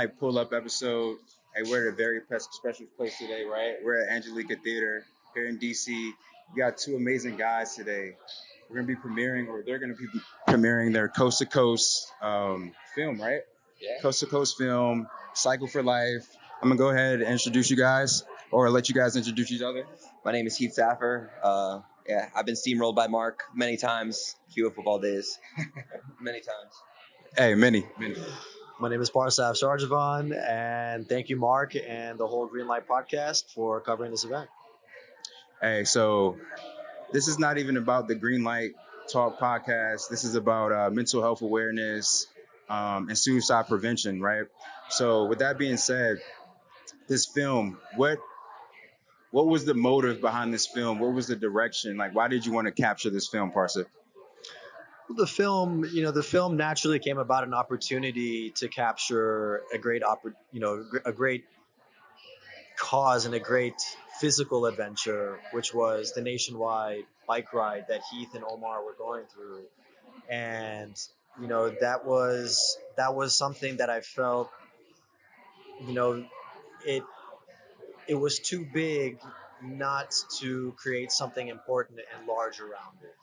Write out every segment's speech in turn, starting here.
Night Pull-Up episode. Hey, we're at a very special place today, right? We're at Angelica Theater here in DC. We got two amazing guys today. We're gonna be premiering, or they're gonna be premiering their Coast to Coast film, right? Yeah. Coast to Coast film, Cycle for Life. I'm gonna go ahead and introduce you guys, or let you guys introduce each other. My name is Heath Saffer. Yeah, I've been steamrolled by Mark many times. Cue of football days, many times. Hey, many. My name is Parsa, and thank you, Mark, and the whole Green Light podcast for covering this event. Hey, so this is not even about the Green Light Talk podcast. This is about mental health awareness and suicide prevention, right? So, with that being said, this film, what was the motive behind this film? What was the direction? Like, why did you want to capture this film, Parsa? The film naturally came about an opportunity to capture a great cause and a great physical adventure, which was the nationwide bike ride that Heath and Omar were going through. And that was something that I felt, you know, it it was too big not to create something important and large around it.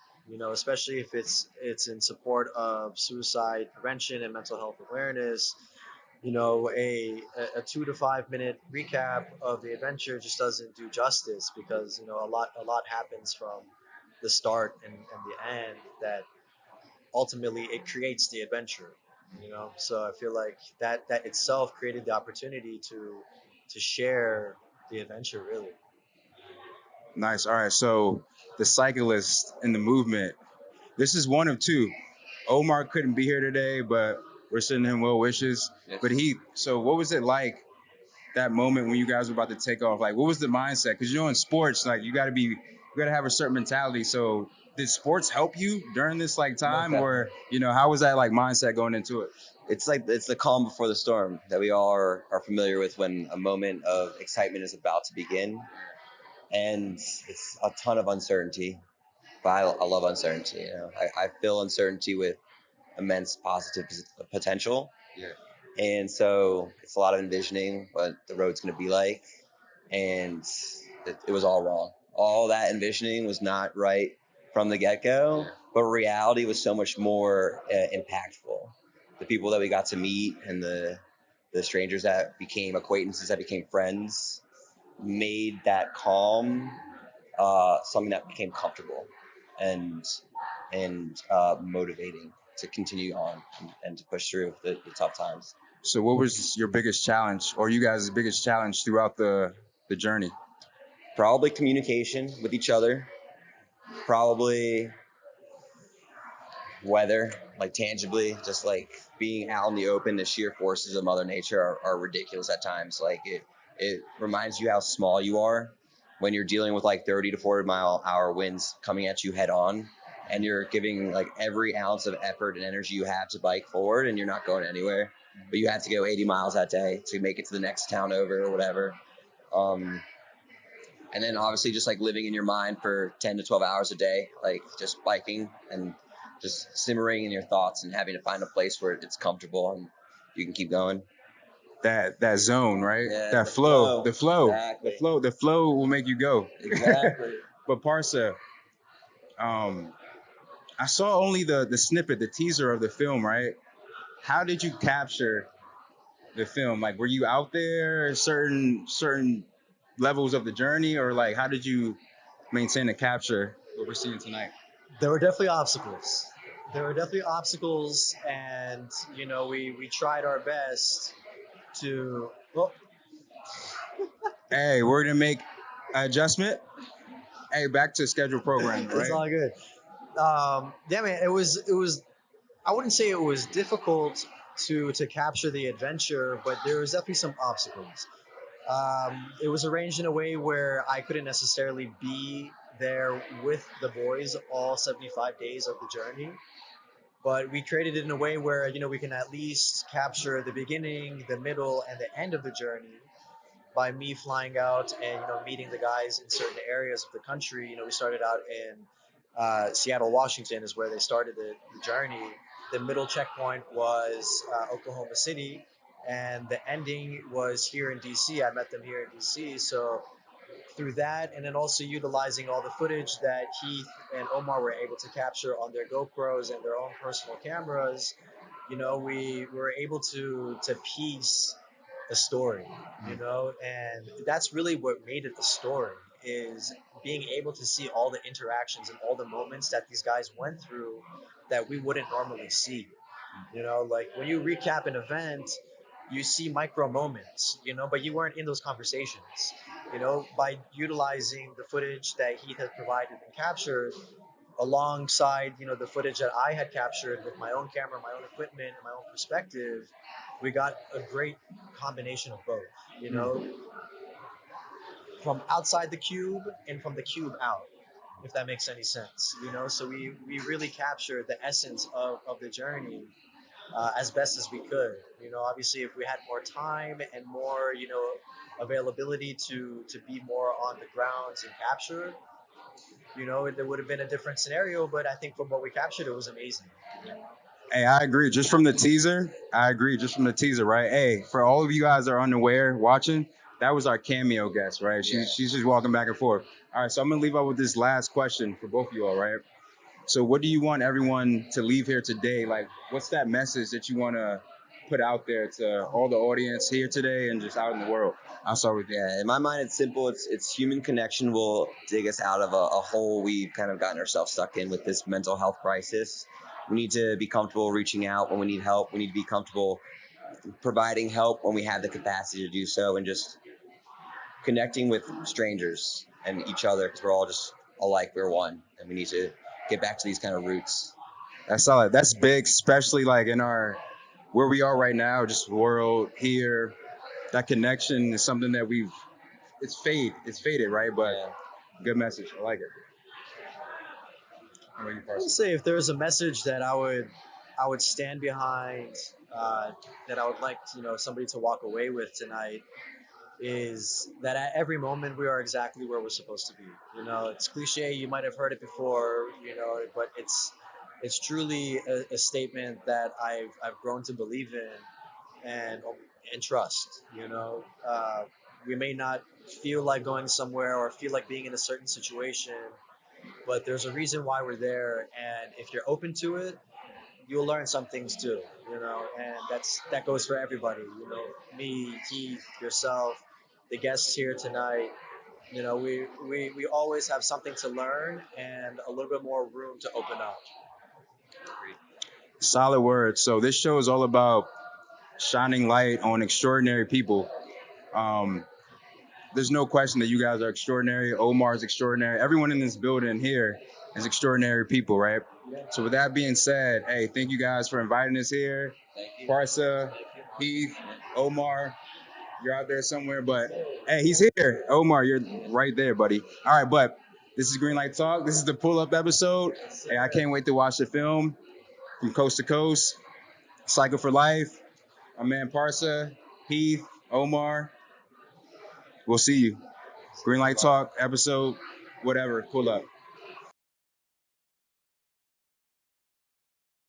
Especially if it's in support of suicide prevention and mental health awareness. A 2 to 5 minute recap of the adventure just doesn't do justice, because a lot happens from the start and the end that ultimately it creates the adventure. So I feel like that itself created the opportunity to share the adventure, really. Nice. All right. So, the cyclist in the movement, this is one of two. Omar couldn't be here today, but we're sending him well wishes. Yes. But so what was it like that moment when you guys were about to take off? Like, what was the mindset? Because in sports, like you got to have a certain mentality. So did sports help you during this like time, or how was that like mindset going into it? It's the calm before the storm that we all are familiar with when a moment of excitement is about to begin, and it's a ton of uncertainty. But I love uncertainty. I fill uncertainty with immense positive potential. Yeah. And so it's a lot of envisioning what the road's going to be like. And it was all wrong. All that envisioning was not right from the get-go, Yeah. but reality was so much more impactful. The people that we got to meet and the strangers that became acquaintances, that became friends, made that calm something that became comfortable and motivating to continue on and to push through the tough times. So what was your biggest challenge, or you guys' biggest challenge throughout the journey? Probably communication with each other. Probably weather, like tangibly, just like being out in the open. The sheer forces of Mother Nature are ridiculous at times. Like it reminds you how small you are when you're dealing with like 30 to 40-mile-an-hour winds coming at you head on, and you're giving like every ounce of effort and energy you have to bike forward, and you're not going anywhere. But you have to go 80 miles that day to make it to the next town over or whatever. And then obviously just like living in your mind for 10 to 12 hours a day, like just biking and just simmering in your thoughts and having to find a place where it's comfortable and you can keep going. That zone, right? Yeah, that the flow. flow. The flow. Exactly. The flow will make you go. Exactly. But Parsa, I saw only the snippet, the teaser of the film, right? How did you capture the film? Like, were you out there at certain levels of the journey, or like how did you maintain to capture what we're seeing tonight? There were definitely obstacles. And we tried our best to. Well, Hey, we're gonna make an adjustment. Hey, back to scheduled programming, it's right? all good. Yeah, man. It was. I wouldn't say it was difficult to capture the adventure, but there was definitely some obstacles. It was arranged in a way where I couldn't necessarily be there with the boys all 75 days of the journey, but we created it in a way where we can at least capture the beginning, the middle, and the end of the journey by me flying out and meeting the guys in certain areas of the country. We started out in Seattle, Washington, is where they started the journey. The middle checkpoint was Oklahoma City, and the ending was here in DC. I met them here in DC, so through that, and then also utilizing all the footage that Heath and Omar were able to capture on their GoPros and their own personal cameras, we were able to piece the story, and that's really what made it the story, is being able to see all the interactions and all the moments that these guys went through that we wouldn't normally see. Like when you recap an event, you see micro moments, but you weren't in those conversations. By utilizing the footage that Heath had provided and captured alongside, the footage that I had captured with my own camera, my own equipment, and my own perspective, we got a great combination of both, from outside the cube and from the cube out, if that makes any sense. So we really captured the essence of the journey as best as we could. Obviously, if we had more time and more, availability to be more on the grounds and capture, there would have been a different scenario. But I think from what we captured, it was amazing. Hey, I agree. Just from the teaser, I agree. Just from the teaser, right? Hey, for all of you guys that are unaware watching, that was our cameo guest, right? She's just walking back and forth. All right, so I'm gonna leave out with this last question for both of you all, right? So, what do you want everyone to leave here today? Like, what's that message that you want to put out there to all the audience here today and just out in the world? I'll start with you. Yeah, in my mind, it's simple. It's human connection will dig us out of a hole we've kind of gotten ourselves stuck in with this mental health crisis. We need to be comfortable reaching out when we need help. We need to be comfortable providing help when we have the capacity to do so, and just connecting with strangers and each other, because we're all just alike. We're one, and we need to get back to these kind of roots. That's solid. That's big, especially like in our where we are right now, just world here. That connection is something that it's faded, right? But good message. I like it. How about you, I would Parsa? say if there was a message that I would stand behind, that I would like somebody to walk away with tonight, is that at every moment we are exactly where we're supposed to be. It's cliche. You might have heard it before. But it's truly a statement that I've grown to believe in and trust. We may not feel like going somewhere or feel like being in a certain situation, but there's a reason why we're there, and if you're open to it, you'll learn some things too. And that goes for everybody. Me, Keith, yourself, the guests here tonight. We always have something to learn and a little bit more room to open up. Solid words. So this show is all about shining light on extraordinary people. Um, there's no question that you guys are extraordinary. Omar is extraordinary. Everyone in this building here is extraordinary people, right? So with that being said, hey, thank you guys for inviting us here. Parsa, Heath, Omar, you're out there somewhere, but hey, he's here. Omar, you're right there, buddy. All right, but this is Green Light Talk. This is the pull-up episode. Hey, I can't wait to watch the film from coast to coast. Cycle for Life. My man Parsa, Heath, Omar. We'll see you. Green Light Talk episode, whatever. Pull up.